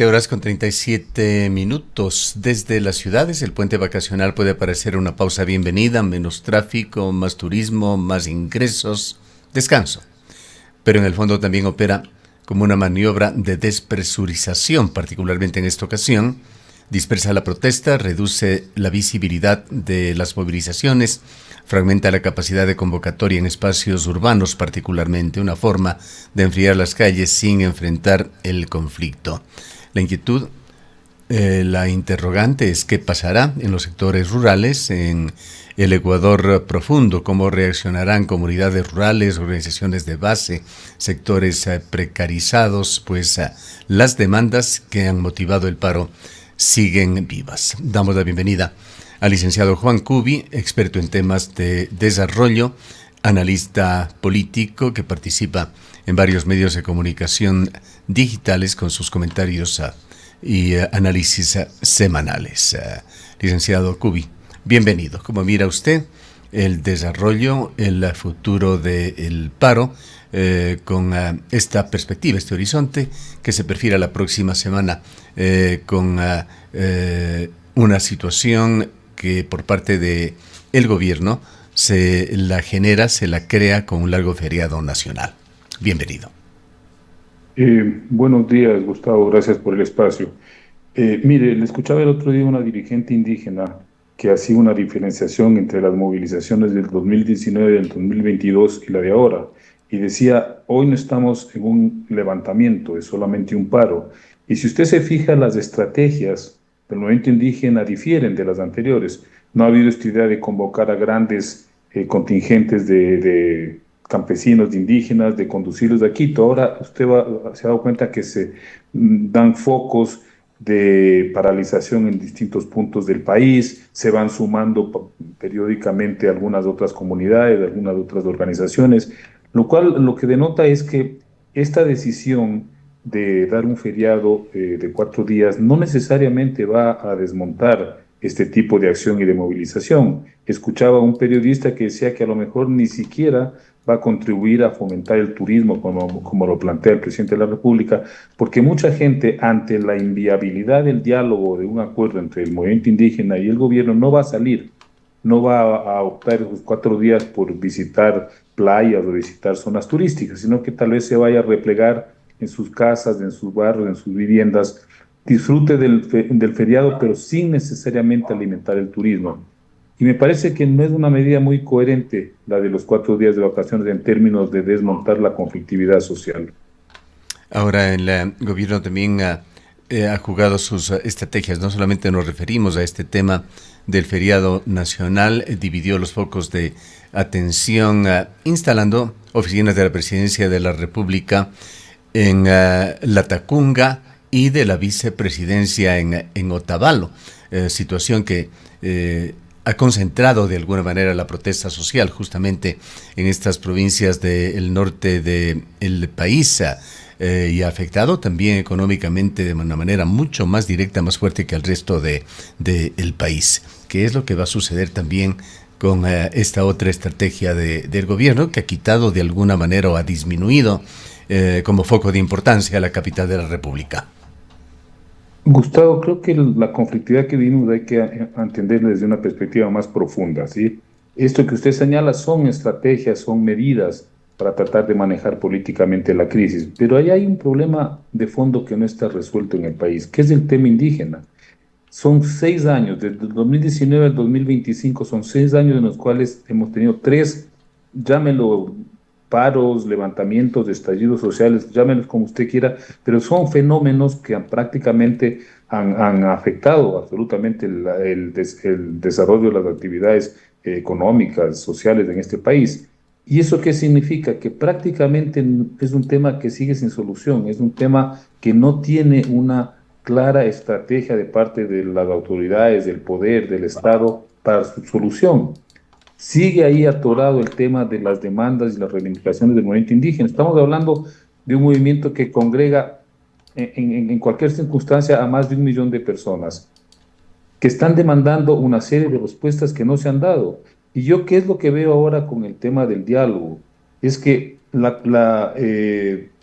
Horas con 37 minutos desde las ciudades. El puente vacacional puede parecer una pausa bienvenida, menos tráfico, más turismo, más ingresos, descanso. Pero en el fondo también opera como una maniobra de despresurización, particularmente en esta ocasión. Dispersa la protesta, reduce la visibilidad de las movilizaciones, fragmenta la capacidad de convocatoria en espacios urbanos, particularmente una forma de enfriar las calles sin enfrentar el conflicto. La inquietud, la interrogante es qué pasará en los sectores rurales, en el Ecuador profundo, cómo reaccionarán comunidades rurales, organizaciones de base, sectores precarizados, pues las demandas que han motivado el paro siguen vivas. Damos la bienvenida al licenciado Juan Cubi, experto en temas de desarrollo, analista político que participa en varios medios de comunicación digitales con sus comentarios y análisis semanales. Licenciado Cubi, bienvenido. ¿Cómo mira usted el desarrollo, el futuro del paro con esta perspectiva, este horizonte que se perfila la próxima semana con una situación que por parte de el gobierno se la crea con un largo feriado nacional? Bienvenido. Buenos días, Gustavo, gracias por el espacio. Mire, le escuchaba el otro día una dirigente indígena que hacía una diferenciación entre las movilizaciones del 2019, del 2022 y la de ahora, y decía, hoy no estamos en un levantamiento, es solamente un paro. Y si usted se fija, las estrategias del movimiento indígena difieren de las anteriores. No ha habido esta idea de convocar a grandes contingentes de campesinos, de indígenas, de conducirlos de Quito. Ahora se ha dado cuenta que se dan focos de paralización en distintos puntos del país, se van sumando periódicamente algunas otras comunidades, algunas otras organizaciones, lo cual lo que denota es que esta decisión de dar un feriado de 4 días no necesariamente va a desmontar este tipo de acción y de movilización. Escuchaba a un periodista que decía que a lo mejor ni siquiera va a contribuir a fomentar el turismo, como lo plantea el presidente de la República, porque mucha gente, ante la inviabilidad del diálogo, de un acuerdo entre el movimiento indígena y el gobierno, no va a salir, no va a optar esos 4 días por visitar playas o visitar zonas turísticas, sino que tal vez se vaya a replegar en sus casas, en sus barrios, en sus viviendas, disfrute del feriado, pero sin necesariamente alimentar el turismo. Y me parece que no es una medida muy coherente la de los 4 días de vacaciones en términos de desmontar la conflictividad social. Ahora el gobierno también ha jugado sus estrategias. No solamente nos referimos a este tema del feriado nacional, dividió los focos de atención instalando oficinas de la Presidencia de la República en La Tacunga y de la vicepresidencia en Otavalo, situación que ha concentrado de alguna manera la protesta social justamente en estas provincias del norte del país y ha afectado también económicamente de una manera mucho más directa, más fuerte que el resto del país. ¿Qué es lo que va a suceder también con esta otra estrategia del gobierno que ha quitado de alguna manera o ha disminuido como foco de importancia a la capital de la República? Gustavo, creo que la conflictividad que vivimos hay que entender desde una perspectiva más profunda, ¿sí? Esto que usted señala son estrategias, son medidas para tratar de manejar políticamente la crisis, pero ahí hay un problema de fondo que no está resuelto en el país, que es el tema indígena. Son 6 años, desde el 2019 al 2025, son 6 años en los cuales hemos tenido tres, llámelo paros, levantamientos, estallidos sociales, llámelos como usted quiera, pero son fenómenos que prácticamente han afectado absolutamente el desarrollo de las actividades económicas, sociales en este país. ¿Y eso qué significa? Que prácticamente es un tema que sigue sin solución, es un tema que no tiene una clara estrategia de parte de las autoridades, del poder, del Estado para su solución. Sigue ahí atorado el tema de las demandas y las reivindicaciones del movimiento indígena. Estamos hablando de un movimiento que congrega en cualquier circunstancia a más de 1 millón de personas que están demandando una serie de respuestas que no se han dado. Y ¿qué es lo que veo ahora con el tema del diálogo? Es que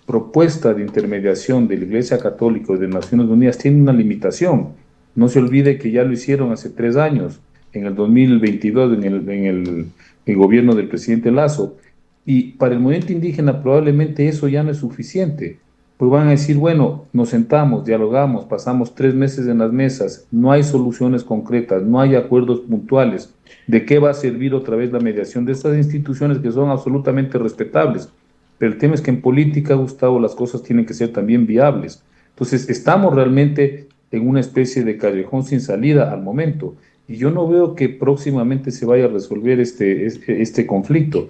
propuesta de intermediación de la Iglesia Católica y de Naciones Unidas tiene una limitación. No se olvide que ya lo hicieron hace 3 años, en el 2022, el gobierno del presidente Lazo, y para el movimiento indígena probablemente eso ya no es suficiente. Pues van a decir, bueno, nos sentamos, dialogamos, pasamos 3 meses en las mesas, no hay soluciones concretas, no hay acuerdos puntuales. ¿De qué va a servir otra vez la mediación de estas instituciones que son absolutamente respetables? Pero el tema es que en política, Gustavo, las cosas tienen que ser también viables. Entonces, estamos realmente en una especie de callejón sin salida al momento. Y yo no veo que próximamente se vaya a resolver este conflicto.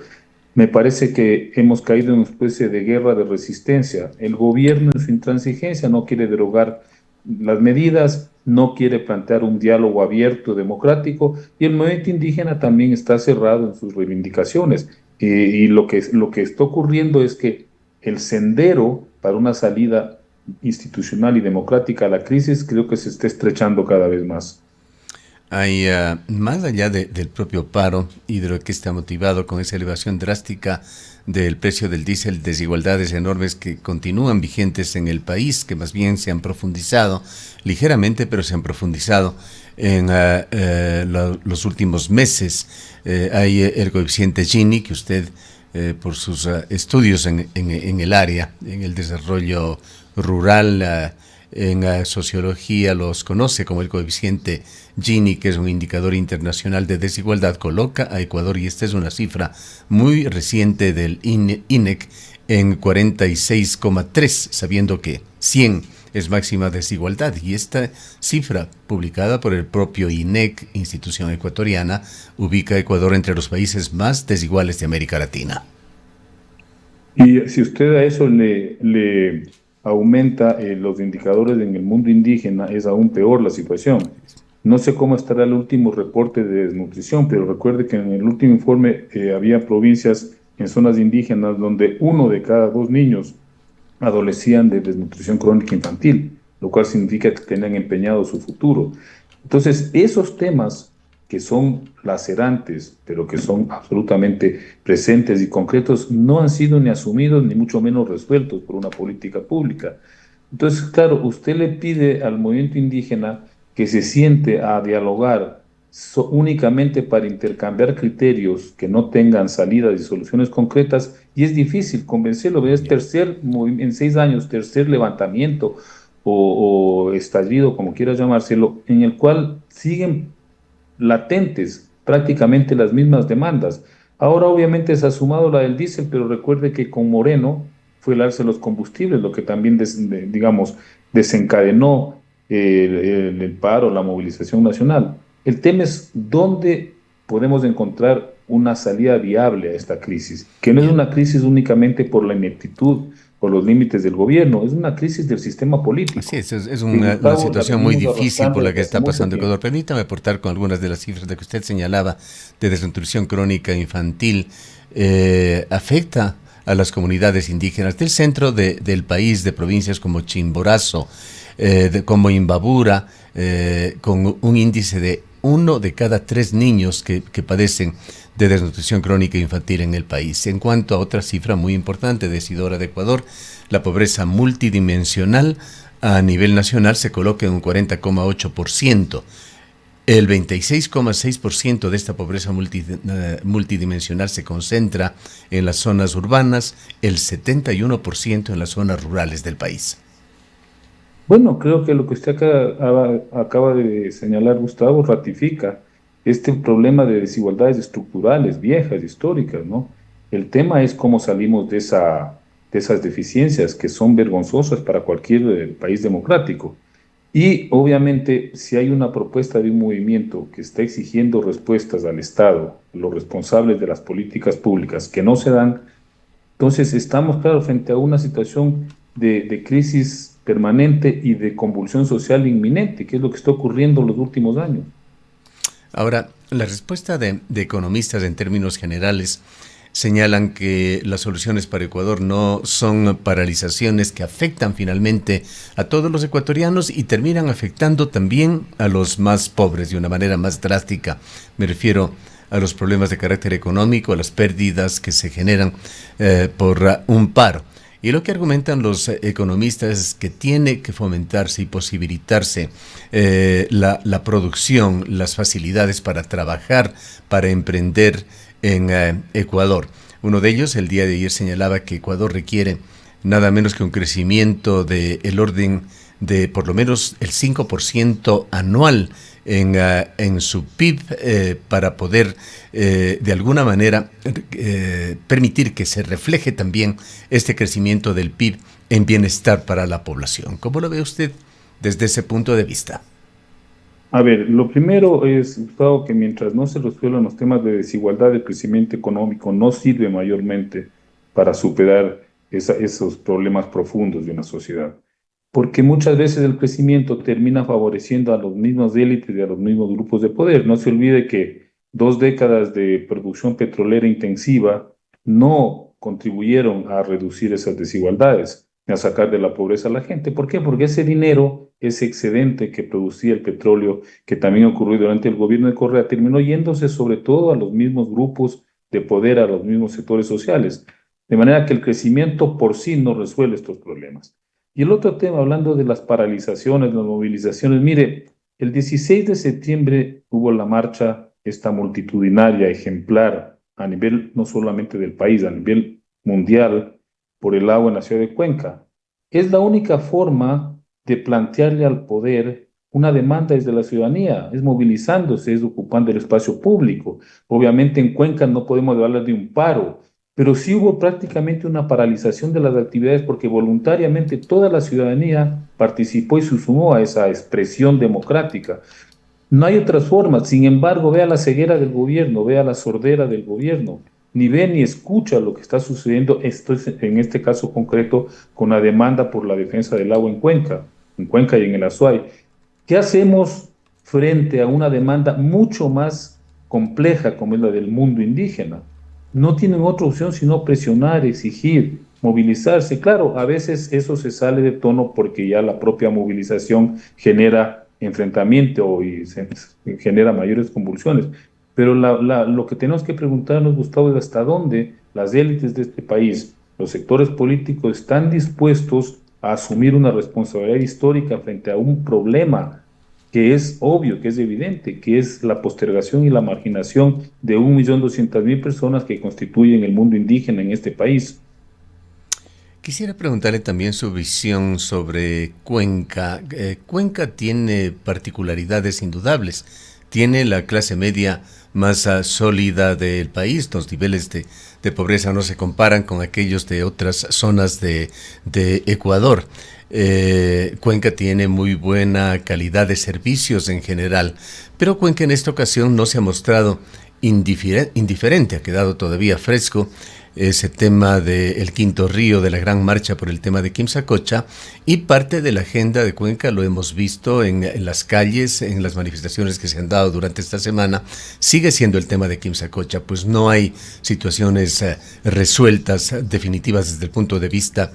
Me parece que hemos caído en una especie de guerra de resistencia. El gobierno en su intransigencia no quiere derogar las medidas, no quiere plantear un diálogo abierto, democrático, y el movimiento indígena también está cerrado en sus reivindicaciones. Y lo que está ocurriendo es que el sendero para una salida institucional y democrática a la crisis creo que se está estrechando cada vez más. Hay, más allá del propio paro y de lo que está motivado con esa elevación drástica del precio del diésel, desigualdades enormes que continúan vigentes en el país, que más bien se han profundizado ligeramente, pero se han profundizado en los últimos meses. Hay el coeficiente Gini, que usted, por sus estudios en el área, en el desarrollo rural, en sociología los conoce como el coeficiente Gini, que es un indicador internacional de desigualdad, coloca a Ecuador, y esta es una cifra muy reciente del INEC, en 46,3, sabiendo que 100 es máxima desigualdad, y esta cifra, publicada por el propio INEC, institución ecuatoriana, ubica a Ecuador entre los países más desiguales de América Latina. Y si usted a eso le aumenta los indicadores en el mundo indígena, es aún peor la situación. No sé cómo estará el último reporte de desnutrición, pero recuerde que en el último informe había provincias en zonas indígenas donde 1 de cada 2 niños adolecían de desnutrición crónica infantil, lo cual significa que tenían empeñado su futuro. Entonces, esos temas que son lacerantes, pero que son absolutamente presentes y concretos, no han sido ni asumidos ni mucho menos resueltos por una política pública. Entonces, claro, usted le pide al movimiento indígena que se siente a dialogar únicamente para intercambiar criterios que no tengan salidas y soluciones concretas, y es difícil convencerlo. Es en 6 años, tercer levantamiento o estallido, como quieras llamárselo, en el cual siguen latentes prácticamente las mismas demandas. Ahora obviamente se ha sumado la del diésel, pero recuerde que con Moreno fue el alza de los combustibles, lo que también, digamos, desencadenó el paro, la movilización nacional. El tema es dónde podemos encontrar una salida viable a esta crisis, que no es Bien. una crisis únicamente por la ineptitud o los límites del gobierno, es una crisis del sistema Así político, es que una Gustavo la situación muy venimos difícil por arrastrando la que desde hace está mucho pasando tiempo. Ecuador. Permítame aportar con algunas de las cifras de que usted señalaba de desnutrición crónica infantil. Afecta a las comunidades indígenas del centro del país, de provincias como Chimborazo, como Imbabura, con un índice de 1 de cada 3 niños que padecen de desnutrición crónica infantil en el país. En cuanto a otra cifra muy importante, decidora de Ecuador, la pobreza multidimensional a nivel nacional se coloca en un 40,8%. El 26,6% de esta pobreza multidimensional se concentra en las zonas urbanas, el 71% en las zonas rurales del país. Bueno, creo que lo que usted acaba de señalar, Gustavo, ratifica este problema de desigualdades estructurales, viejas, históricas, ¿no? El tema es cómo salimos de esas deficiencias que son vergonzosas para cualquier país democrático. Y obviamente, si hay una propuesta de un movimiento que está exigiendo respuestas al Estado, los responsables de las políticas públicas que no se dan, entonces estamos, claro, frente a una situación de crisis permanente y de convulsión social inminente, que es lo que está ocurriendo en los últimos años. Ahora, la respuesta de economistas en términos generales señalan que las soluciones para Ecuador no son paralizaciones que afectan finalmente a todos los ecuatorianos y terminan afectando también a los más pobres de una manera más drástica. Me refiero a los problemas de carácter económico, a las pérdidas que se generan por un paro. Y lo que argumentan los economistas es que tiene que fomentarse y posibilitarse la producción, las facilidades para trabajar, para emprender en Ecuador. Uno de ellos, el día de ayer, señalaba que Ecuador requiere nada menos que un crecimiento del orden de por lo menos el 5% anual en su PIB para poder de alguna manera permitir que se refleje también este crecimiento del PIB en bienestar para la población. ¿Cómo lo ve usted desde ese punto de vista? A ver, lo primero es, Gustavo, que mientras no se resuelvan los temas de desigualdad, el crecimiento económico no sirve mayormente para superar esos problemas profundos de una sociedad. Porque muchas veces el crecimiento termina favoreciendo a los mismos élites y a los mismos grupos de poder. No se olvide que 2 décadas de producción petrolera intensiva no contribuyeron a reducir esas desigualdades, a sacar de la pobreza a la gente. ¿Por qué? Porque ese dinero, ese excedente que producía el petróleo, que también ocurrió durante el gobierno de Correa, terminó yéndose sobre todo a los mismos grupos de poder, a los mismos sectores sociales. De manera que el crecimiento por sí no resuelve estos problemas. Y el otro tema, hablando de las paralizaciones, las movilizaciones, mire, el 16 de septiembre hubo la marcha, esta multitudinaria, ejemplar, a nivel no solamente del país, a nivel mundial, por el agua en la ciudad de Cuenca. Es la única forma de plantearle al poder una demanda desde la ciudadanía, es movilizándose, es ocupando el espacio público. Obviamente en Cuenca no podemos hablar de un paro, pero sí hubo prácticamente una paralización de las actividades porque voluntariamente toda la ciudadanía participó y se sumó a esa expresión democrática. No hay otras formas. Sin embargo, vea la ceguera del gobierno, vea la sordera del gobierno. Ni ve ni escucha lo que está sucediendo, esto es, en este caso concreto, con la demanda por la defensa del agua en Cuenca y en el Azuay. ¿Qué hacemos frente a una demanda mucho más compleja como es la del mundo indígena? No tienen otra opción sino presionar, exigir, movilizarse. Claro, a veces eso se sale de tono porque ya la propia movilización genera enfrentamiento y genera mayores convulsiones. Pero lo que tenemos que preguntarnos, Gustavo, es hasta dónde las élites de este país, los sectores políticos, están dispuestos a asumir una responsabilidad histórica frente a un problema que es obvio, que es evidente, que es la postergación y la marginación de 1.200.000 personas que constituyen el mundo indígena en este país. Quisiera preguntarle también su visión sobre Cuenca. Cuenca tiene particularidades indudables. Tiene la clase media más sólida del país. Los niveles de pobreza no se comparan con aquellos de otras zonas de Ecuador. Cuenca tiene muy buena calidad de servicios en general, pero Cuenca en esta ocasión no se ha mostrado indiferente, ha quedado todavía fresco ese tema del Quinto Río, de la gran marcha por el tema de Quimsacocha, y parte de la agenda de Cuenca lo hemos visto en las calles, en las manifestaciones que se han dado durante esta semana, sigue siendo el tema de Quimsacocha, pues no hay situaciones resueltas, definitivas desde el punto de vista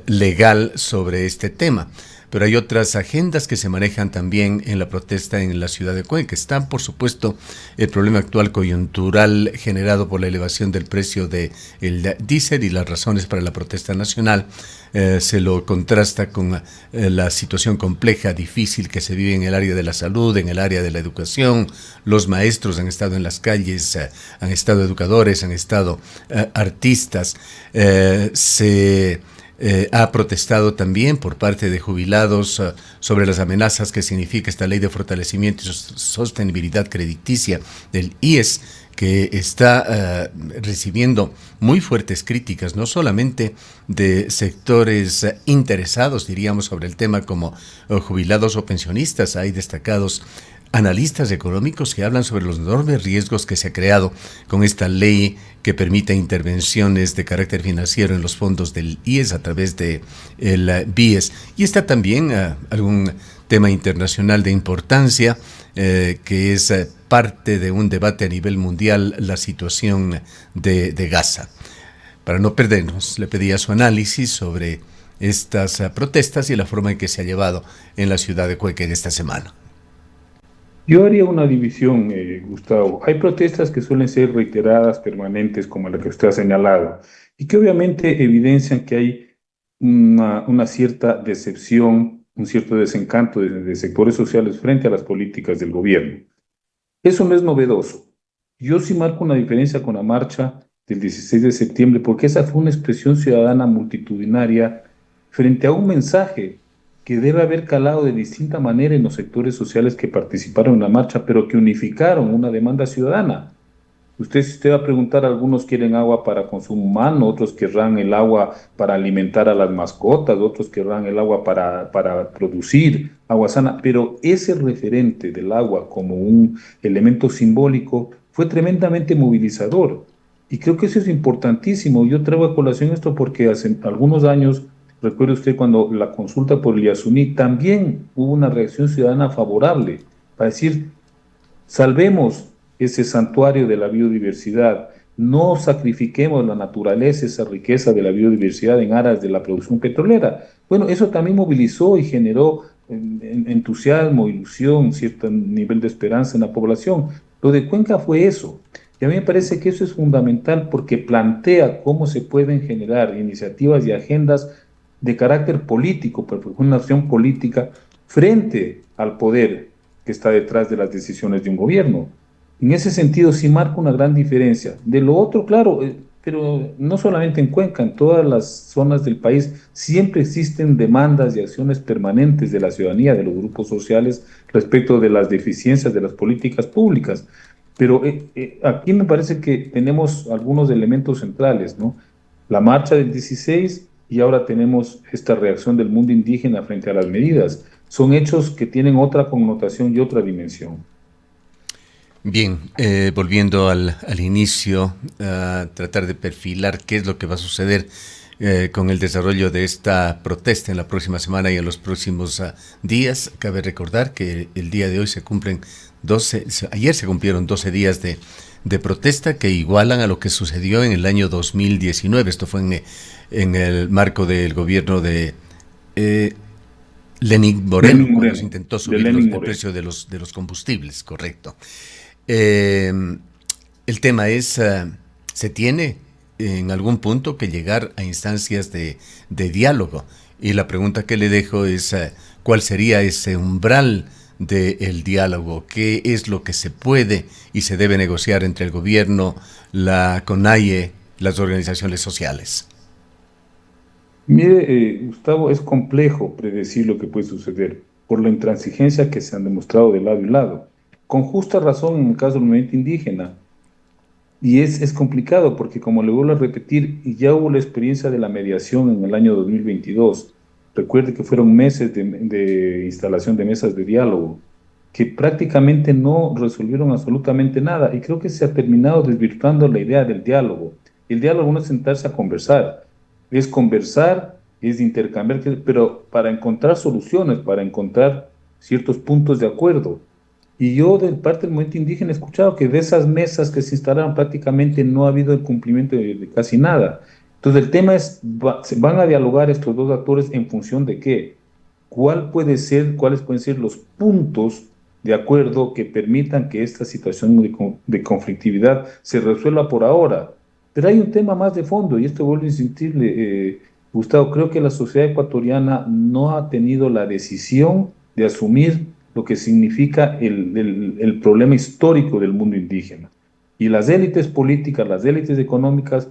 legal sobre este tema. Pero hay otras agendas que se manejan también en la protesta en la ciudad de Cuenca. Está, por supuesto, el problema actual coyuntural generado por la elevación del precio del diésel y las razones para la protesta nacional. Se lo contrasta con la situación compleja, difícil que se vive en el área de la salud, en el área de la educación. Los maestros han estado en las calles, han estado educadores, han estado artistas. Ha protestado también por parte de jubilados sobre las amenazas que significa esta ley de fortalecimiento y sostenibilidad crediticia del IES, que está recibiendo muy fuertes críticas, no solamente de sectores interesados, diríamos, sobre el tema como jubilados o pensionistas. Hay destacados analistas económicos que hablan sobre los enormes riesgos que se ha creado con esta ley que permite intervenciones de carácter financiero en los fondos del IES a través de el BIES. Y está también algún tema internacional de importancia que es parte de un debate a nivel mundial, la situación de Gaza. Para no perdernos, le pedía su análisis sobre estas protestas y la forma en que se ha llevado en la ciudad de Cuenca en esta semana. Yo haría una división, Gustavo. Hay protestas que suelen ser reiteradas, permanentes, como la que usted ha señalado, y que obviamente evidencian que hay una cierta decepción, un cierto desencanto de sectores sociales frente a las políticas del gobierno. Eso no es novedoso. Yo sí marco una diferencia con la marcha del 16 de septiembre, porque esa fue una expresión ciudadana multitudinaria frente a un mensaje que debe haber calado de distinta manera en los sectores sociales que participaron en la marcha, pero que unificaron una demanda ciudadana. Si usted va a preguntar, algunos quieren agua para consumo humano, otros querrán el agua para alimentar a las mascotas, otros querrán el agua para producir agua sana, pero ese referente del agua como un elemento simbólico fue tremendamente movilizador. Y creo que eso es importantísimo. Yo traigo a colación esto porque hace algunos años, recuerde usted cuando la consulta por el Yasuní, también hubo una reacción ciudadana favorable para decir, salvemos ese santuario de la biodiversidad, no sacrifiquemos la naturaleza, esa riqueza de la biodiversidad en aras de la producción petrolera. Bueno, eso también movilizó y generó entusiasmo, ilusión, cierto nivel de esperanza en la población. Lo de Cuenca fue eso. Y a mí me parece que eso es fundamental porque plantea cómo se pueden generar iniciativas y agendas de carácter político, porque es una acción política frente al poder que está detrás de las decisiones de un gobierno. En ese sentido, sí marca una gran diferencia. De lo otro, claro, pero no solamente en Cuenca, en todas las zonas del país siempre existen demandas y acciones permanentes de la ciudadanía, de los grupos sociales, respecto de las deficiencias de las políticas públicas. Pero aquí me parece que tenemos algunos elementos centrales, ¿no? La marcha del 16 y ahora tenemos esta reacción del mundo indígena frente a las medidas. Son hechos que tienen otra connotación y otra dimensión. Bien, volviendo al inicio, a tratar de perfilar qué es lo que va a suceder con el desarrollo de esta protesta en la próxima semana y en los próximos días. Cabe recordar que el día de hoy se cumplen ayer se cumplieron 12 días de protesta que igualan a lo que sucedió en el año 2019. Esto fue en el marco del gobierno de Lenín Moreno, Lenin cuando se Moreno, intentó de subir Lenin el Moreno. precio de los combustibles, correcto. Eh, el tema es, se tiene en algún punto que llegar a instancias de diálogo. Y la pregunta que le dejo es, ¿cuál sería ese umbral del diálogo? ¿Qué es lo que se puede y se debe negociar entre el gobierno, la CONAIE, las organizaciones sociales? Mire, Gustavo, es complejo predecir lo que puede suceder por la intransigencia que se han demostrado de lado y lado. Con justa razón en el caso del movimiento indígena. Y es complicado porque, como le vuelvo a repetir, ya hubo la experiencia de la mediación en el año 2022. Recuerde que fueron meses de instalación de mesas de diálogo que prácticamente no resolvieron absolutamente nada. Y creo que se ha terminado desvirtuando la idea del diálogo. El diálogo no es sentarse a conversar, es intercambiar, pero para encontrar soluciones, para encontrar ciertos puntos de acuerdo. Y yo, de parte del movimiento indígena, he escuchado que de esas mesas que se instalaron prácticamente no ha habido el cumplimiento de casi nada. Entonces, el tema es, se van a dialogar estos dos actores en función de qué. ¿Cuáles pueden ser los puntos de acuerdo que permitan que esta situación de conflictividad se resuelva por ahora? Pero hay un tema más de fondo, y esto vuelvo a insistirle, Gustavo, creo que la sociedad ecuatoriana no ha tenido la decisión de asumir lo que significa el problema histórico del mundo indígena. Y las élites políticas, las élites económicas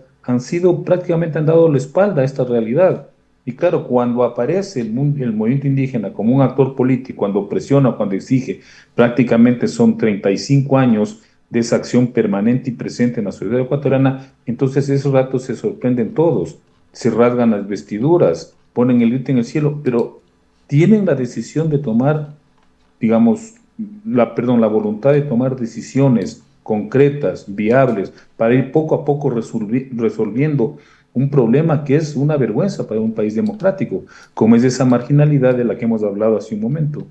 prácticamente han dado la espalda a esta realidad. Y claro, cuando aparece el movimiento indígena como un actor político, cuando presiona, cuando exige, prácticamente son 35 años de esa acción permanente y presente en la sociedad ecuatoriana, entonces esos ratos se sorprenden todos, se rasgan las vestiduras, ponen el grito en el cielo, pero tienen la decisión de tomar, digamos, la voluntad de tomar decisiones concretas, viables, para ir poco a poco resolviendo un problema que es una vergüenza para un país democrático, como es esa marginalidad de la que hemos hablado hace un momento.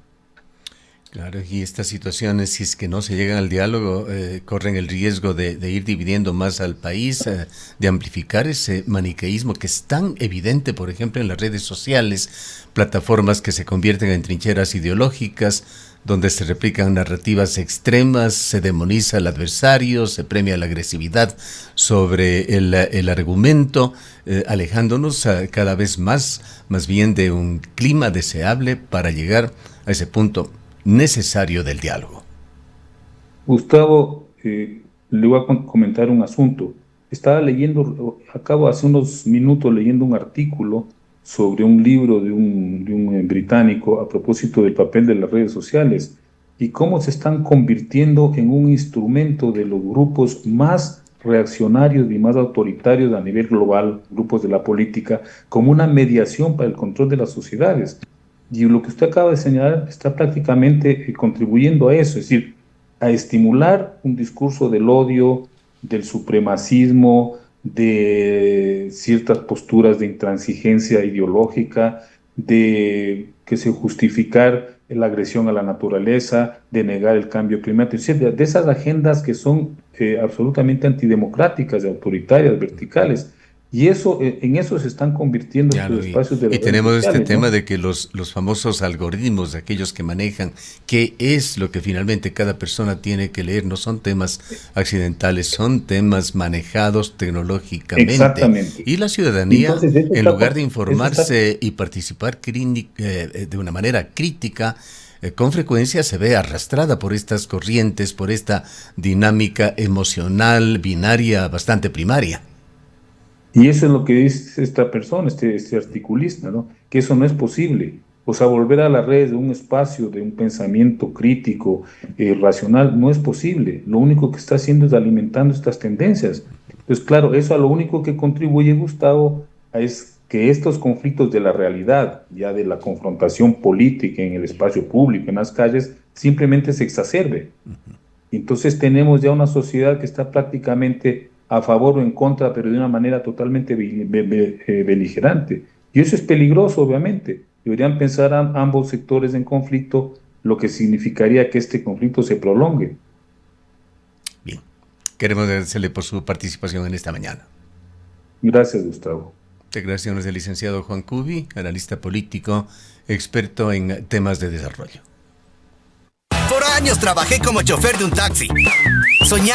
Claro, y estas situaciones, si es que no se llegan al diálogo, corren el riesgo de ir dividiendo más al país, de amplificar ese maniqueísmo que es tan evidente, por ejemplo, en las redes sociales, plataformas que se convierten en trincheras ideológicas, donde se replican narrativas extremas, se demoniza al adversario, se premia la agresividad sobre el argumento, alejándonos cada vez más bien de un clima deseable para llegar a ese punto necesario del diálogo. Gustavo, le voy a comentar un asunto. Estaba leyendo, acabo hace unos minutos leyendo un artículo sobre un libro de un británico a propósito del papel de las redes sociales y cómo se están convirtiendo en un instrumento de los grupos más reaccionarios y más autoritarios a nivel global, grupos de la política, como una mediación para el control de las sociedades. Y lo que usted acaba de señalar está prácticamente contribuyendo a eso, es decir, a estimular un discurso del odio, del supremacismo, de ciertas posturas de intransigencia ideológica, de que se justificar la agresión a la naturaleza, de negar el cambio climático, es decir, de esas agendas que son absolutamente antidemocráticas, autoritarias, verticales. Y eso, en eso se están convirtiendo Ya estos lo vi. espacios de Y las redes tenemos este sociales, tema ¿no? de que los famosos algoritmos, aquellos que manejan qué es lo que finalmente cada persona tiene que leer, no son temas accidentales, son temas manejados tecnológicamente. Exactamente. Y la ciudadanía, Entonces, en lugar de eso está. informarse y participar de una manera crítica, con frecuencia se ve arrastrada por estas corrientes, por esta dinámica emocional, binaria, bastante primaria. Y eso es lo que dice esta persona, este articulista, ¿no? Que eso no es posible. O sea, volver a las redes de un espacio, de un pensamiento crítico, racional, no es posible. Lo único que está haciendo es alimentando estas tendencias. Entonces, claro, eso a lo único que contribuye, Gustavo, es que estos conflictos de la realidad, ya de la confrontación política en el espacio público, en las calles, simplemente se exacerbe. Entonces tenemos ya una sociedad que está prácticamente a favor o en contra, pero de una manera totalmente beligerante. Y eso es peligroso, obviamente. Deberían pensar ambos sectores en conflicto, lo que significaría que este conflicto se prolongue. Bien, queremos agradecerle por su participación en esta mañana. Gracias, Gustavo. Declaraciones del licenciado Juan Cubi, analista político, experto en temas de desarrollo. Por años trabajé como chofer de un taxi. Soñaba